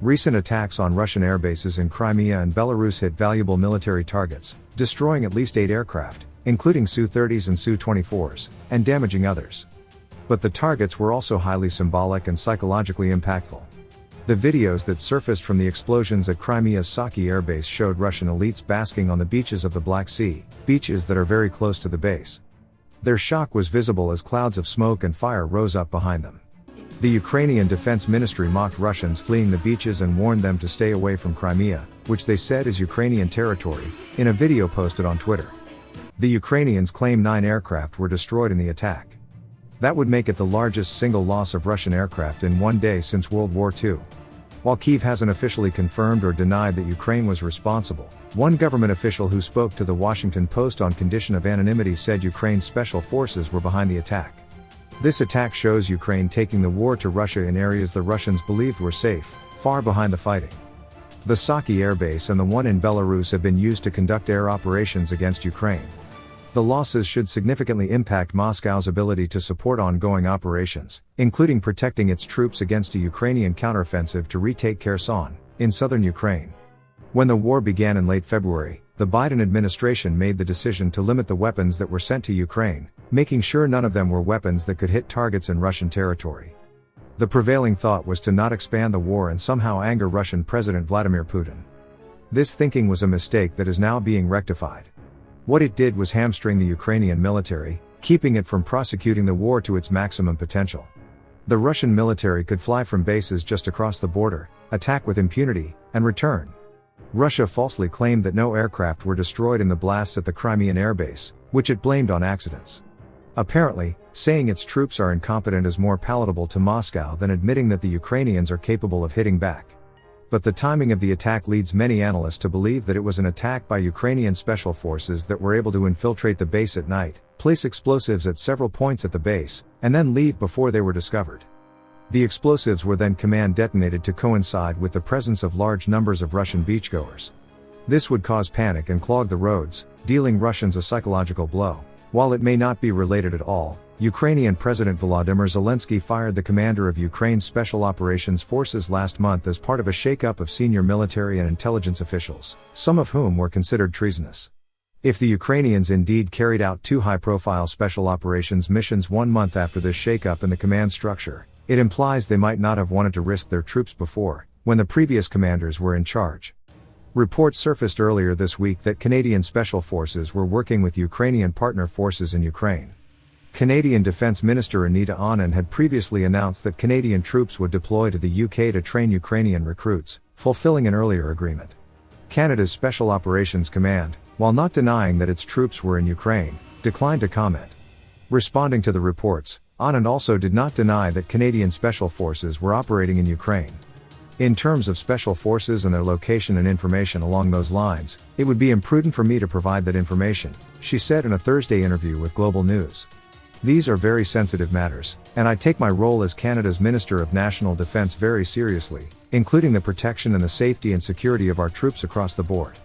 Recent attacks on Russian airbases in Crimea and Belarus hit valuable military targets, destroying at least 8 aircraft, including Su-30s and Su-24s, and damaging others. But the targets were also highly symbolic and psychologically impactful. The videos that surfaced from the explosions at Crimea's Saki airbase showed Russian elites basking on the beaches of the Black Sea, beaches that are very close to the base. Their shock was visible as clouds of smoke and fire rose up behind them. The Ukrainian Defense Ministry mocked Russians fleeing the beaches and warned them to stay away from Crimea, which they said is Ukrainian territory, in a video posted on Twitter. The Ukrainians claim 9 aircraft were destroyed in the attack. That would make it the largest single loss of Russian aircraft in one day since World War II. While Kyiv hasn't officially confirmed or denied that Ukraine was responsible, one government official who spoke to the Washington Post on condition of anonymity said Ukraine's special forces were behind the attack. This attack shows Ukraine taking the war to Russia in areas the Russians believed were safe, far behind the fighting. The Saki airbase and the one in Belarus have been used to conduct air operations against Ukraine. The losses should significantly impact Moscow's ability to support ongoing operations, including protecting its troops against a Ukrainian counteroffensive to retake Kherson, in southern Ukraine. When the war began in late February, the Biden administration made the decision to limit the weapons that were sent to Ukraine, making sure none of them were weapons that could hit targets in Russian territory. The prevailing thought was to not expand the war and somehow anger Russian President Vladimir Putin. This thinking was a mistake that is now being rectified. What it did was hamstring the Ukrainian military, keeping it from prosecuting the war to its maximum potential. The Russian military could fly from bases just across the border, attack with impunity, and return. Russia falsely claimed that no aircraft were destroyed in the blasts at the Crimean airbase, which it blamed on accidents. Apparently, saying its troops are incompetent is more palatable to Moscow than admitting that the Ukrainians are capable of hitting back. But the timing of the attack leads many analysts to believe that it was an attack by Ukrainian special forces that were able to infiltrate the base at night, place explosives at several points at the base, and then leave before they were discovered. The explosives were then command detonated to coincide with the presence of large numbers of Russian beachgoers. This would cause panic and clog the roads, dealing Russians a psychological blow. While it may not be related at all, Ukrainian President Volodymyr Zelensky fired the commander of Ukraine's Special Operations Forces last month as part of a shakeup of senior military and intelligence officials, some of whom were considered treasonous. If the Ukrainians indeed carried out 2 high-profile special operations missions 1 month after this shakeup in the command structure, it implies they might not have wanted to risk their troops before, when the previous commanders were in charge. Reports surfaced earlier this week that Canadian Special Forces were working with Ukrainian partner forces in Ukraine. Canadian Defence Minister Anita Anand had previously announced that Canadian troops would deploy to the UK to train Ukrainian recruits, fulfilling an earlier agreement. Canada's Special Operations Command, while not denying that its troops were in Ukraine, declined to comment. Responding to the reports, Anand also did not deny that Canadian Special Forces were operating in Ukraine. In terms of special forces and their location and information along those lines, it would be imprudent for me to provide that information, she said in a Thursday interview with Global News. These are very sensitive matters, and I take my role as Canada's Minister of National Defence very seriously, including the protection and the safety and security of our troops across the board.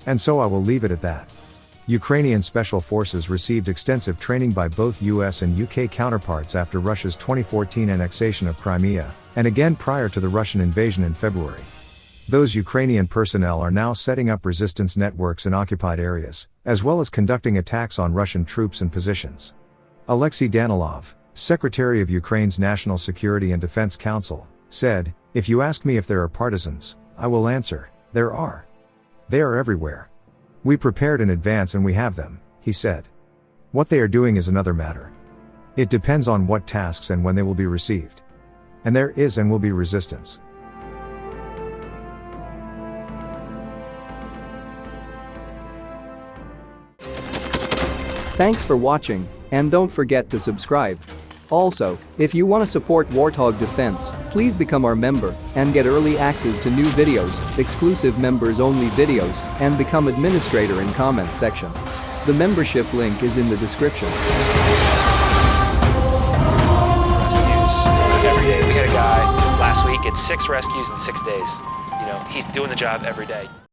And so I will leave it at that. Ukrainian Special Forces received extensive training by both US and UK counterparts after Russia's 2014 annexation of Crimea, and again prior to the Russian invasion in February. Those Ukrainian personnel are now setting up resistance networks in occupied areas, as well as conducting attacks on Russian troops and positions. Alexei Danilov, Secretary of Ukraine's National Security and Defense Council, said, "If you ask me if there are partisans, I will answer, there are. They are everywhere. We prepared in advance and we have them," he said. "What they are doing is another matter. It depends on what tasks and when they will be received. And there is and will be resistance." Thanks for watching, and don't forget to subscribe. Also, if you want to support Warthog Defense, please become our member and get early access to new videos, exclusive members-only videos, and become administrator in comment section. The membership link is in the description. Rescues every day. We had a guy last week at 6 rescues in 6 days. He's doing the job every day.